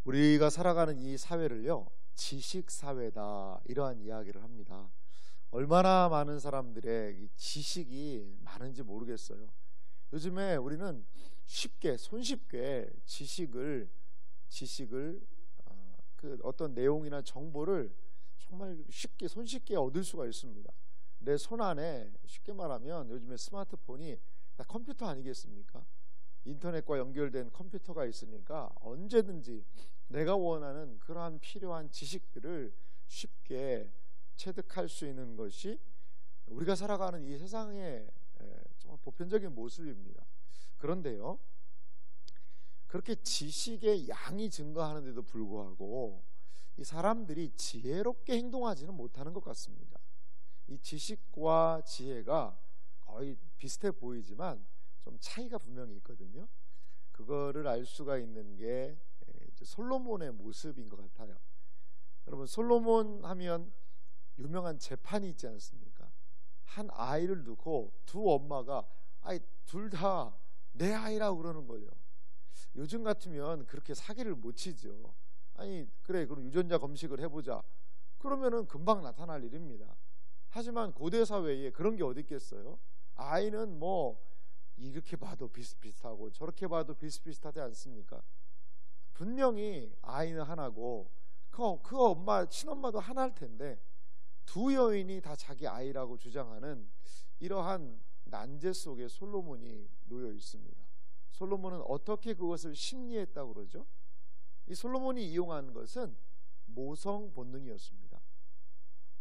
우리가 살아가는 이 사회를요, 지식 사회다, 이러한 이야기를 합니다. 얼마나 많은 사람들의 이 지식이 많은지 모르겠어요. 요즘에 우리는 쉽게, 손쉽게 지식을 그 어떤 내용이나 정보를 정말 쉽게, 손쉽게 얻을 수가 있습니다. 내 손 안에, 쉽게 말하면 요즘에 스마트폰이 다 컴퓨터 아니겠습니까? 인터넷과 연결된 컴퓨터가 있으니까 언제든지 내가 원하는 그러한 필요한 지식들을 쉽게 체득할 수 있는 것이 우리가 살아가는 이 세상의 정말 보편적인 모습입니다. 그런데요, 그렇게 지식의 양이 증가하는데도 불구하고 이 사람들이 지혜롭게 행동하지는 못하는 것 같습니다. 이 지식과 지혜가 거의 비슷해 보이지만 좀 차이가 분명히 있거든요. 그거를 알 수가 있는 게 솔로몬의 모습인 것 같아요. 여러분, 솔로몬 하면 유명한 재판이 있지 않습니까? 한 아이를 두고 두 엄마가 둘 다 내 아이라고 그러는 거예요. 요즘 같으면 그렇게 사기를 못 치죠. 그래, 그럼 유전자 검식을 해보자. 그러면은 금방 나타날 일입니다. 하지만 고대 사회에 그런 게 어디 있겠어요? 아이는 뭐 이렇게 봐도 비슷비슷하고 저렇게 봐도 비슷비슷하지 않습니까? 분명히 아이는 하나고 그 엄마, 친엄마도 하나일 텐데 두 여인이 다 자기 아이라고 주장하는 이러한 난제 속에 솔로몬이 놓여 있습니다. 솔로몬은 어떻게 그것을 심리했다고 그러죠? 이 솔로몬이 이용한 것은 모성 본능이었습니다.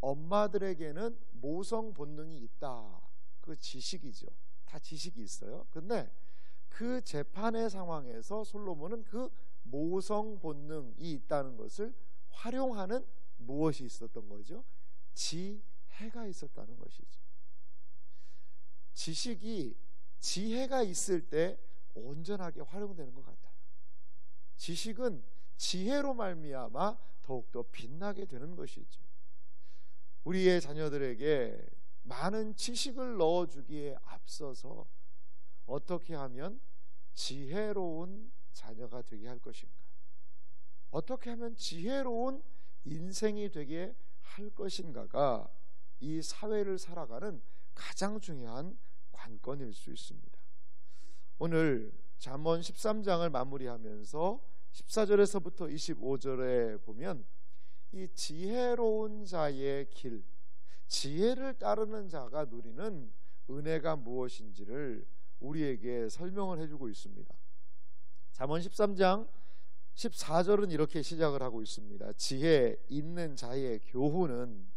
엄마들에게는 모성 본능이 있다. 그 지식이죠. 다 지식이 있어요. 근데 그 재판의 상황에서 솔로몬은 그 모성 본능이 있다는 것을 활용하는 무엇이 있었던 거죠? 지혜가 있었다는 것이죠. 지식이 지혜가 있을 때 온전하게 활용되는 것 같아요. 지식은 지혜로 말미암아 더욱더 빛나게 되는 것이죠. 우리의 자녀들에게 많은 지식을 넣어주기에 앞서서 어떻게 하면 지혜로운 자녀가 되게 할 것인가, 어떻게 하면 지혜로운 인생이 되게 할 것인가가 이 사회를 살아가는 가장 중요한 관건일 수 있습니다. 오늘 잠언 13장을 마무리하면서 14절에서부터 25절에 보면 이 지혜로운 자의 길, 지혜를 따르는 자가 누리는 은혜가 무엇인지를 우리에게 설명을 해주고 있습니다. 잠언 13장 14절은 이렇게 시작을 하고 있습니다. 지혜 있는 자의 교훈은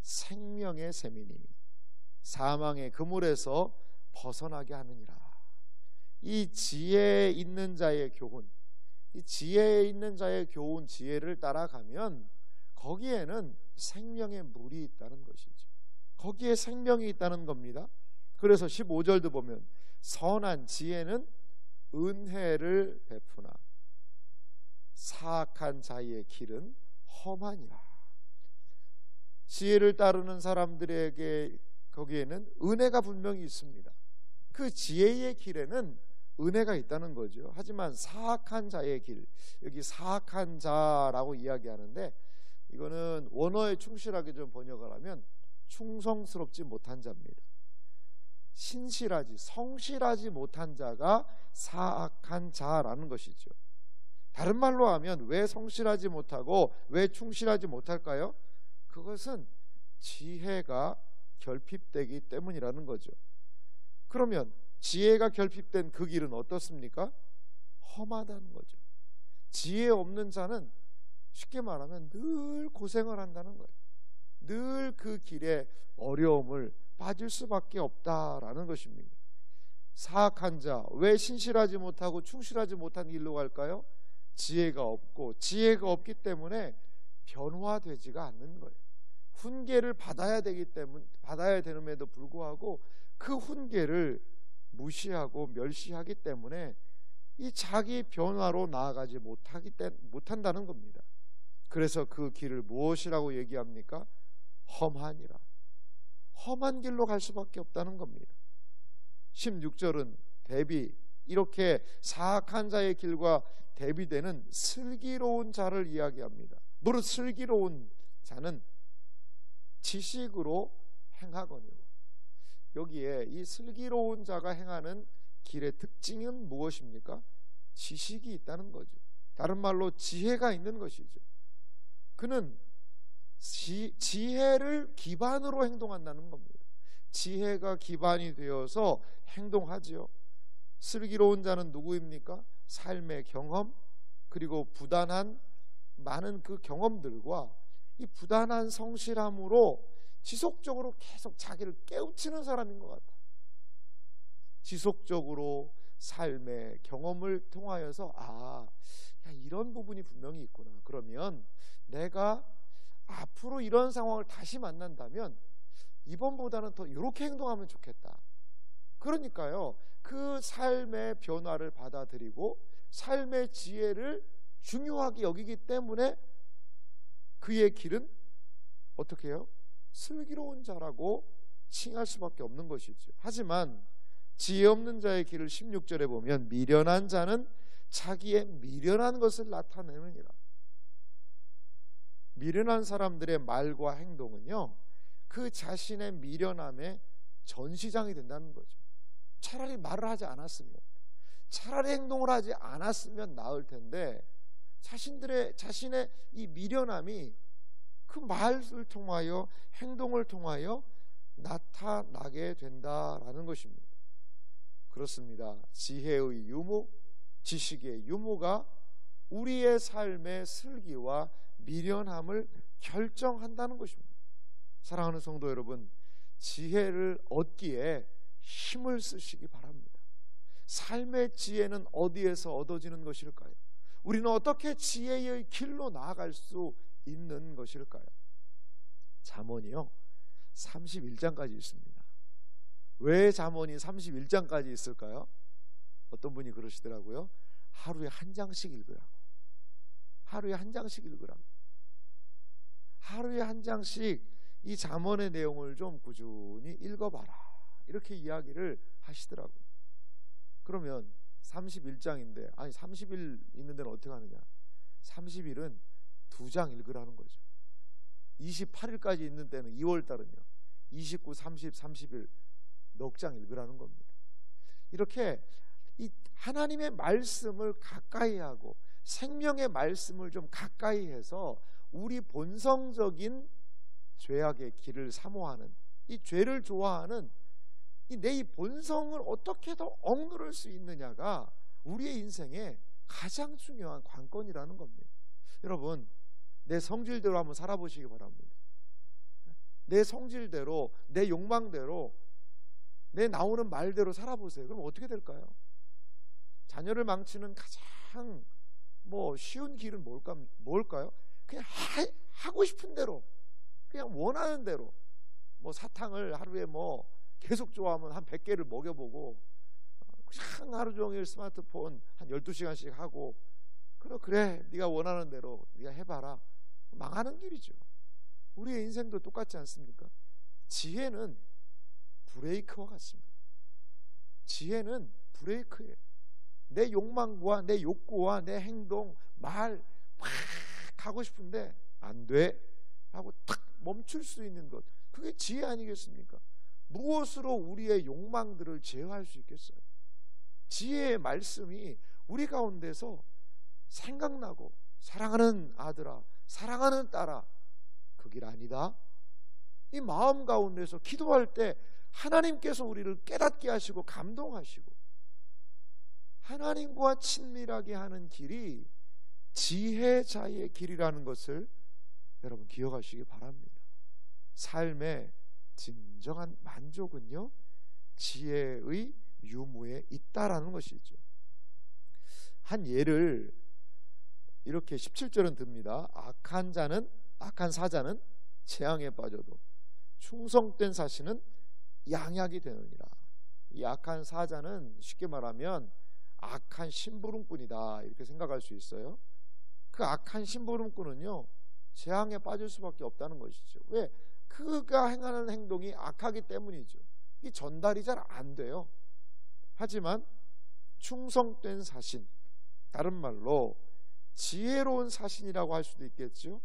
생명의 샘이니 사망의 그물에서 벗어나게 하느니라. 이 지혜 있는 자의 교훈, 이 지혜 있는 자의 교훈, 지혜를 따라가면 거기에는 생명의 물이 있다는 것이죠. 거기에 생명이 있다는 겁니다. 그래서 15절도 보면 선한 지혜는 은혜를 베푸나 사악한 자의 길은 험하니라. 지혜를 따르는 사람들에게 거기에는 은혜가 분명히 있습니다. 그 지혜의 길에는 은혜가 있다는 거죠. 하지만 사악한 자의 길, 여기 사악한 자라고 이야기하는데 이거는 원어에 충실하게 좀 번역을 하면 충성스럽지 못한 자입니다. 신실하지, 성실하지 못한 자가 사악한 자라는 것이죠. 다른 말로 하면 왜 성실하지 못하고 왜 충실하지 못할까요? 그것은 지혜가 결핍되기 때문이라는 거죠. 그러면 지혜가 결핍된 그 길은 어떻습니까? 험하다는 거죠. 지혜 없는 자는 쉽게 말하면 늘 고생을 한다는 거예요. 늘 그 길에 어려움을 빠질 수밖에 없다라는 것입니다. 사악한 자, 왜 신실하지 못하고 충실하지 못한 길로 갈까요? 지혜가 없고, 지혜가 없기 때문에 변화되지가 않는 거예요. 훈계를 받아야 되는데도 불구하고 그 훈계를 무시하고 멸시하기 때문에 이 자기 변화로 나아가지 못한다는 겁니다. 그래서 그 길을 무엇이라고 얘기합니까? 험하니라. 험한 길로 갈 수밖에 없다는 겁니다. 16절은 대비 이렇게 사악한 자의 길과 대비되는 슬기로운 자를 이야기합니다. 무릇 슬기로운 자는 지식으로 행하거니와. 여기에 이 슬기로운 자가 행하는 길의 특징은 무엇입니까? 지식이 있다는 거죠. 다른 말로 지혜가 있는 것이죠. 그는 지혜를 기반으로 행동한다는 겁니다. 지혜가 기반이 되어서 행동하지요. 슬기로운 자는 누구입니까? 삶의 경험, 그리고 부단한 많은 그 경험들과 이 부단한 성실함으로 지속적으로 계속 자기를 깨우치는 사람인 것 같아요. 지속적으로 삶의 경험을 통하여서 이런 부분이 분명히 있구나. 그러면 내가 앞으로 이런 상황을 다시 만난다면 이번보다는 더 이렇게 행동하면 좋겠다. 그러니까요, 그 삶의 변화를 받아들이고 삶의 지혜를 중요하게 여기기 때문에 그의 길은 어떻게 해요? 슬기로운 자라고 칭할 수밖에 없는 것이죠. 하지만 지혜 없는 자의 길을 16절에 보면 미련한 자는 자기의 미련한 것을 나타내느니라. 미련한 사람들의 말과 행동은요, 그 자신의 미련함의 전시장이 된다는 거죠. 차라리 말을 하지 않았으면, 차라리 행동을 하지 않았으면 나을 텐데 자신의 이 미련함이 그 말을 통하여 행동을 통하여 나타나게 된다라는 것입니다. 그렇습니다. 지혜의 유무, 지식의 유무가 우리의 삶의 슬기와 미련함을 결정한다는 것입니다. 사랑하는 성도 여러분, 지혜를 얻기에 힘을 쓰시기 바랍니다. 삶의 지혜는 어디에서 얻어지는 것일까요? 우리는 어떻게 지혜의 길로 나아갈 수 있는 것일까요? 잠언이요 31장까지 있습니다. 왜 잠언이 31장까지 있을까요? 어떤 분이 그러시더라고요. 하루에 한 장씩 읽으라고. 하루에 한 장씩 읽으라고. 하루에 한 장씩 이 잠언의 내용을 좀 꾸준히 읽어봐라, 이렇게 이야기를 하시더라고요. 그러면 31장인데 30일 있는 데는 어떻게 하느냐? 30일은 2장 읽으라는 거죠. 28일까지 있는 때는 2월달은요 29, 30, 30일 넉 장 읽으라는 겁니다. 이렇게 이 하나님의 말씀을 가까이 하고 생명의 말씀을 좀 가까이 해서 우리 본성적인 죄악의 길을 사모하는, 이 죄를 좋아하는 내 본성을 어떻게 더 억누를 수 있느냐가 우리의 인생의 가장 중요한 관건이라는 겁니다. 여러분, 내 성질대로 한번 살아보시기 바랍니다. 내 성질대로, 내 욕망대로, 내 나오는 말대로 살아보세요. 그럼 어떻게 될까요? 자녀를 망치는 가장 쉬운 길은 뭘까요? 그냥 하고 싶은 대로, 그냥 원하는 대로, 사탕을 하루에 계속 좋아하면 한 100개를 먹여보고, 그냥 하루 종일 스마트폰 한 12시간씩 하고, 그래 네가 원하는 대로 네가 해봐라. 망하는 길이죠. 우리의 인생도 똑같지 않습니까? 지혜는 브레이크와 같습니다. 지혜는 브레이크예요. 내 욕망과 내 욕구와 내 행동, 말 막 하고 싶은데 안 돼 하고 탁 멈출 수 있는 것, 그게 지혜 아니겠습니까? 무엇으로 우리의 욕망들을 제어할 수 있겠어요? 지혜의 말씀이 우리 가운데서 생각나고, 사랑하는 아들아, 사랑하는 딸아, 그 길 아니다. 이 마음 가운데서 기도할 때 하나님께서 우리를 깨닫게 하시고 감동하시고 하나님과 친밀하게 하는 길이 지혜자의 길이라는 것을 여러분 기억하시기 바랍니다. 삶의 진정한 만족은요, 지혜의 유무에 있다라는 것이죠. 한 예를 이렇게 17절은 듭니다. 악한 사자는 재앙에 빠져도 충성된 사신은 양약이 되느니라. 이 악한 사자는 쉽게 말하면 악한 심부름꾼이다, 이렇게 생각할 수 있어요. 그 악한 심부름꾼은요 재앙에 빠질 수밖에 없다는 것이죠. 왜? 그가 행하는 행동이 악하기 때문이죠. 이 전달이 잘 안 돼요. 하지만 충성된 사신, 다른 말로 지혜로운 사신이라고 할 수도 있겠죠.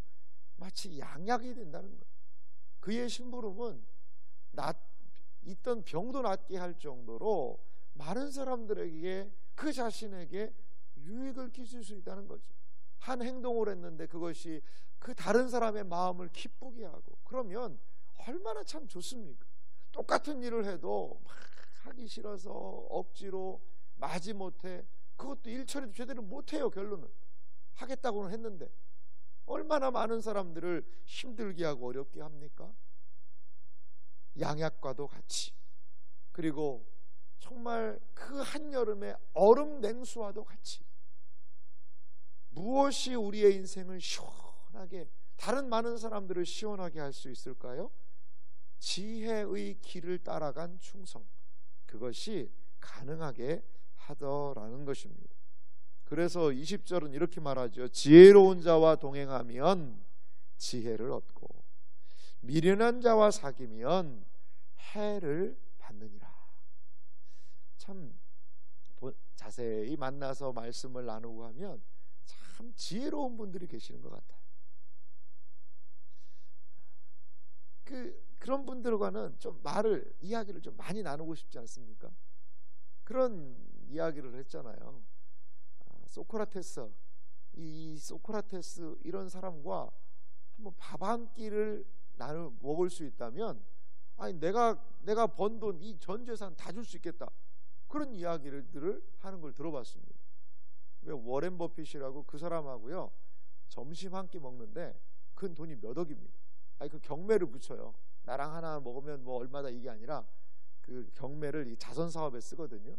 마치 양약이 된다는 거예요. 그의 심부름은 있던 병도 낫게 할 정도로 많은 사람들에게, 그 자신에게 유익을 끼칠 수 있다는 거죠. 한 행동을 했는데 그것이 그 다른 사람의 마음을 기쁘게 하고, 그러면 얼마나 참 좋습니까? 똑같은 일을 해도 막 하기 싫어서 억지로 마지못해, 그것도 일 처리도 제대로 못해요. 결론은 하겠다고는 했는데 얼마나 많은 사람들을 힘들게 하고 어렵게 합니까? 양약과도 같이, 그리고 정말 그 한여름의 얼음 냉수와도 같이, 무엇이 우리의 인생을 시원하게, 다른 많은 사람들을 시원하게 할 수 있을까요? 지혜의 길을 따라간 충성, 그것이 가능하게 하더라는 것입니다. 그래서 20절은 이렇게 말하죠. 지혜로운 자와 동행하면 지혜를 얻고 미련한 자와 사귀면 해를 받느니라. 참 자세히 만나서 말씀을 나누고 하면 참 지혜로운 분들이 계시는 것 같아요. 그런 분들과는 좀 이야기를 좀 많이 나누고 싶지 않습니까? 그런 이야기를 했잖아요. 소크라테스, 이 소크라테스 이런 사람과 한번 밥 한 끼를 나눠 먹을 수 있다면, 아니 내가 번 돈 이 전 재산 다 줄 수 있겠다, 그런 이야기를 하는 걸 들어봤습니다. 워렌 버핏이라고 그 사람하고요 점심 한 끼 먹는데 그 돈이 몇 억입니다. 아니 그 경매를 붙여요. 나랑 하나 먹으면 뭐 얼마다, 이게 아니라 그 경매를 이 자선 사업에 쓰거든요.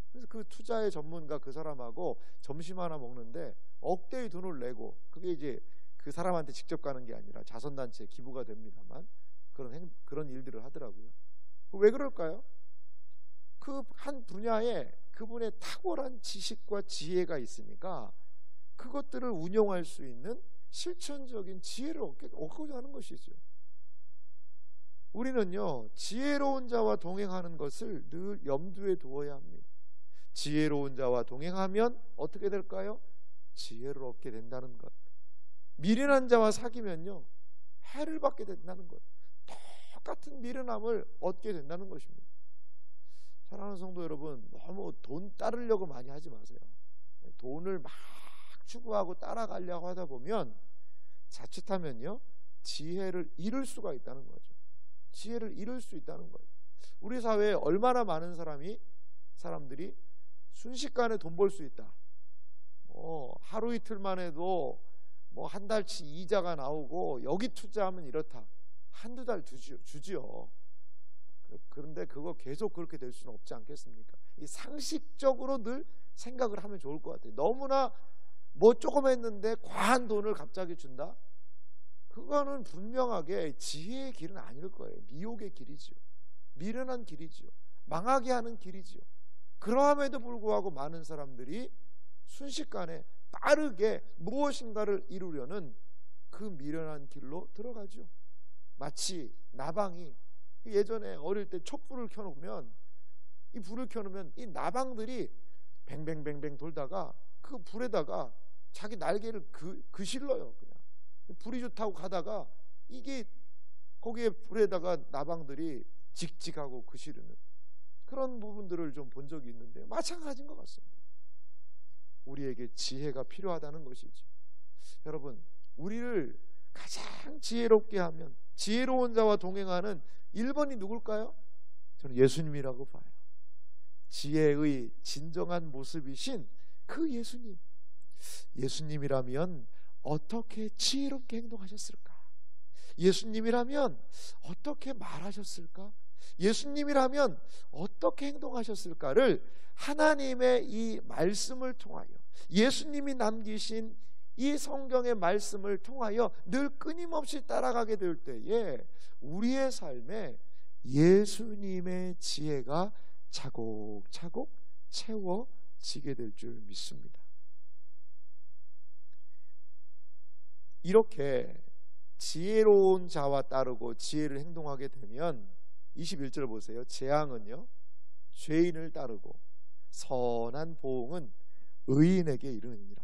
그래서 그 투자의 전문가 그 사람하고 점심 하나 먹는데 억대의 돈을 내고, 그게 이제 그 사람한테 직접 가는 게 아니라 자선단체에 기부가 됩니다만, 그런 일들을 하더라고요. 왜 그럴까요? 그 한 분야에 그분의 탁월한 지식과 지혜가 있으니까 그것들을 운용할 수 있는 실천적인 지혜를 얻고자 하는 것이죠. 우리는요 지혜로운 자와 동행하는 것을 늘 염두에 두어야 합니다. 지혜로운 자와 동행하면 어떻게 될까요? 지혜를 얻게 된다는 것. 미련한 자와 사귀면요 해를 받게 된다는 것. 똑같은 미련함을 얻게 된다는 것입니다. 사랑하는 성도 여러분, 너무 돈 따르려고 많이 하지 마세요. 돈을 막 추구하고 따라가려고 하다 보면 자칫하면요 지혜를 잃을 수가 있다는 거죠. 지혜를 잃을 수 있다는 거예요. 우리 사회에 얼마나 많은 사람들이 순식간에 돈 벌 수 있다, 하루 이틀만 해도 뭐 한 달치 이자가 나오고 여기 투자하면 이렇다, 한두 달 주지요. 그런데 그거 계속 그렇게 될 수는 없지 않겠습니까? 이 상식적으로 늘 생각을 하면 좋을 것 같아요. 너무나 뭐 조금 했는데 과한 돈을 갑자기 준다? 그거는 분명하게 지혜의 길은 아닐 거예요. 미혹의 길이지요. 미련한 길이지요. 망하게 하는 길이지요. 그러함에도 불구하고 많은 사람들이 순식간에 빠르게 무엇인가를 이루려는 그 미련한 길로 들어가죠. 마치 나방이 예전에 어릴 때 촛불을 켜놓으면, 이 불을 켜놓으면 이 나방들이 뱅뱅뱅뱅 돌다가 그 불에다가 자기 날개를 그실러요. 그냥 불이 좋다고 가다가 이게 거기에 불에다가 나방들이 직직하고 그시르는 그런 부분들을 좀 본 적이 있는데, 마찬가지인 것 같습니다. 우리에게 지혜가 필요하다는 것이죠. 여러분, 우리를 가장 지혜롭게 하면, 지혜로운 자와 동행하는 1번이 누굴까요? 저는 예수님이라고 봐요. 지혜의 진정한 모습이신 그 예수님. 예수님이라면 어떻게 지혜롭게 행동하셨을까? 예수님이라면 어떻게 말하셨을까? 예수님이라면 어떻게 행동하셨을까를 하나님의 이 말씀을 통하여, 예수님이 남기신 이 성경의 말씀을 통하여 늘 끊임없이 따라가게 될 때에 우리의 삶에 예수님의 지혜가 차곡차곡 채워지게 될 줄 믿습니다. 이렇게 지혜로운 자와 따르고 지혜를 행동하게 되면 21절 보세요. 재앙은요 죄인을 따르고 선한 보응은 의인에게 이르느니라.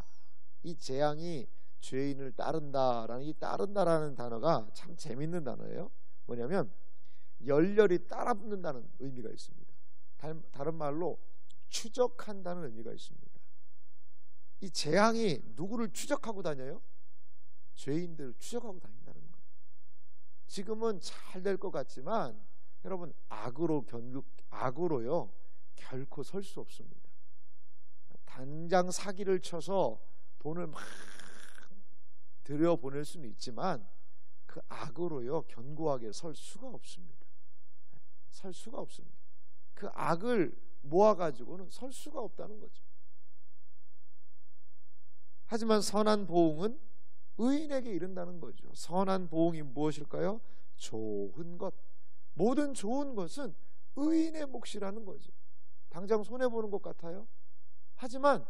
이 재앙이 죄인을 따른다라는 이 따른다라는 단어가 참 재밌는 단어예요. 뭐냐면 열렬히 따라붙는다는 의미가 있습니다. 다른 말로 추적한다는 의미가 있습니다. 이 재앙이 누구를 추적하고 다녀요? 죄인들을 추적하고 다닌다는 거예요. 지금은 잘 될 것 같지만 여러분, 악으로요 결코 설 수 없습니다. 당장 사기를 쳐서 돈을 막 들여보낼 수는 있지만 그 악으로요 견고하게 설 수가 없습니다. 설 수가 없습니다. 그 악을 모아가지고는 설 수가 없다는 거죠. 하지만 선한 보응은 의인에게 이른다는 거죠. 선한 보응이 무엇일까요? 좋은 것. 모든 좋은 것은 의인의 몫이라는 거죠. 당장 손해보는 것 같아요. 하지만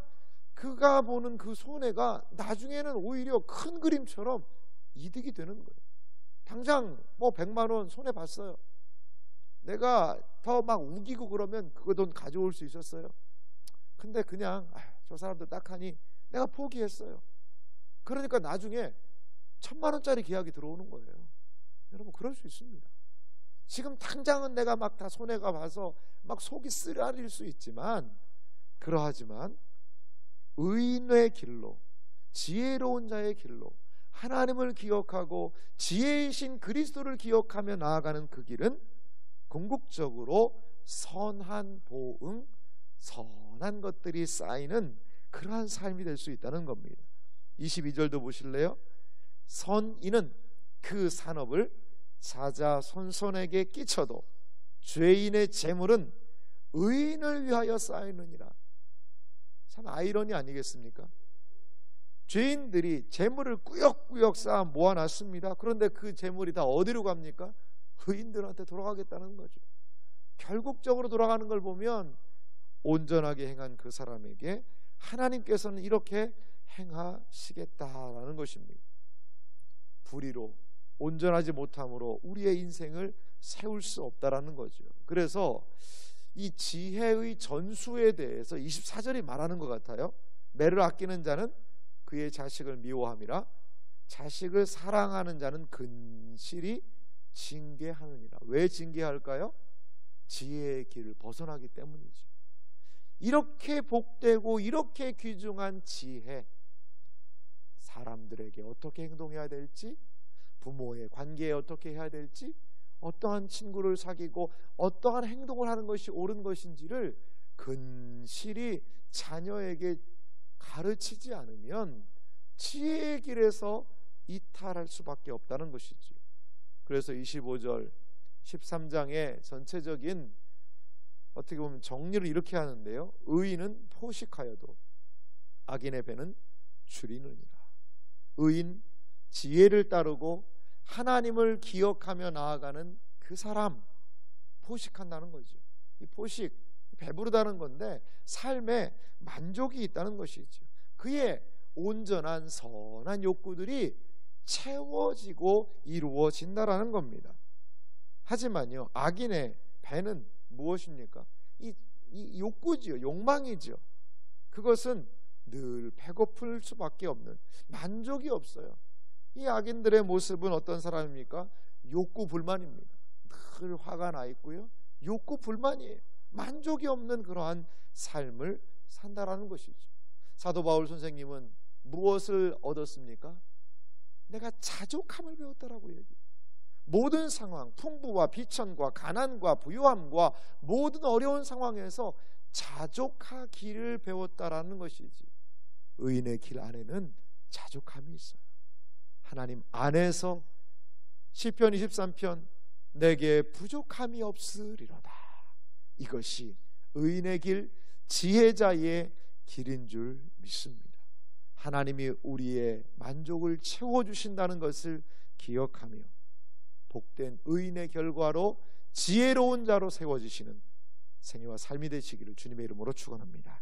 그가 보는 그 손해가 나중에는 오히려 큰 그림처럼 이득이 되는 거예요. 당장 100만 원 손해봤어요. 내가 더 막 우기고 그러면 그 돈 가져올 수 있었어요. 근데 그냥 저 사람들 딱하니 내가 포기했어요. 그러니까 나중에 1,000만 원짜리 계약이 들어오는 거예요. 여러분, 그럴 수 있습니다. 지금 당장은 내가 막 다 손해가 봐서 막 속이 쓰라릴 수 있지만, 그러하지만 의인의 길로, 지혜로운 자의 길로 하나님을 기억하고 지혜이신 그리스도를 기억하며 나아가는 그 길은 궁극적으로 선한 보응, 선한 것들이 쌓이는 그러한 삶이 될 수 있다는 겁니다. 22절도 보실래요? 선인은 그 산업을 사자손손에게 끼쳐도 죄인의 재물은 의인을 위하여 쌓이느니라. 참 아이러니 아니겠습니까? 죄인들이 재물을 꾸역꾸역 쌓아 모아놨습니다. 그런데 그 재물이 다 어디로 갑니까? 의인들한테 돌아가겠다는 거죠. 결국적으로 돌아가는 걸 보면 온전하게 행한 그 사람에게 하나님께서는 이렇게 행하시겠다라는 것입니다. 불의로 온전하지 못함으로 우리의 인생을 세울 수 없다라는 거죠. 그래서 이 지혜의 전수에 대해서 24절이 말하는 것 같아요. 매를 아끼는 자는 그의 자식을 미워함이라. 자식을 사랑하는 자는 근실히 징계하느니라. 왜 징계할까요? 지혜의 길을 벗어나기 때문이죠. 이렇게 복되고 이렇게 귀중한 지혜, 사람들에게 어떻게 행동해야 될지, 부모의 관계에 어떻게 해야 될지, 어떠한 친구를 사귀고 어떠한 행동을 하는 것이 옳은 것인지를 근실히 자녀에게 가르치지 않으면 지혜의 길에서 이탈할 수밖에 없다는 것이지요. 그래서 25절 13장의 전체적인 어떻게 보면 정리를 이렇게 하는데요. 의인은 포식하여도 악인의 배는 줄이느니라. 의인, 지혜를 따르고 하나님을 기억하며 나아가는 그 사람, 포식한다는 거죠. 이 포식, 배부르다는 건데 삶에 만족이 있다는 것이죠. 그의 온전한 선한 욕구들이 채워지고 이루어진다라는 겁니다. 하지만요, 악인의 배는 무엇입니까? 이 욕구지요, 욕망이죠. 그것은 늘 배고플 수밖에 없는, 만족이 없어요. 이 악인들의 모습은 어떤 사람입니까? 욕구 불만입니다. 늘 화가 나 있고요, 욕구 불만이에요. 만족이 없는 그러한 삶을 산다라는 것이죠. 사도 바울 선생님은 무엇을 얻었습니까? 내가 자족함을 배웠다라고 얘기해요. 모든 상황, 풍부와 비천과 가난과 부유함과 모든 어려운 상황에서 자족하기를 배웠다라는 것이지. 의인의 길 안에는 자족함이 있어요. 하나님 안에서 시편 23편 내게 부족함이 없으리로다. 이것이 의인의 길, 지혜자의 길인 줄 믿습니다. 하나님이 우리의 만족을 채워주신다는 것을 기억하며 복된 의인의 결과로 지혜로운 자로 세워지시는 생애와 삶이 되시기를 주님의 이름으로 축원합니다.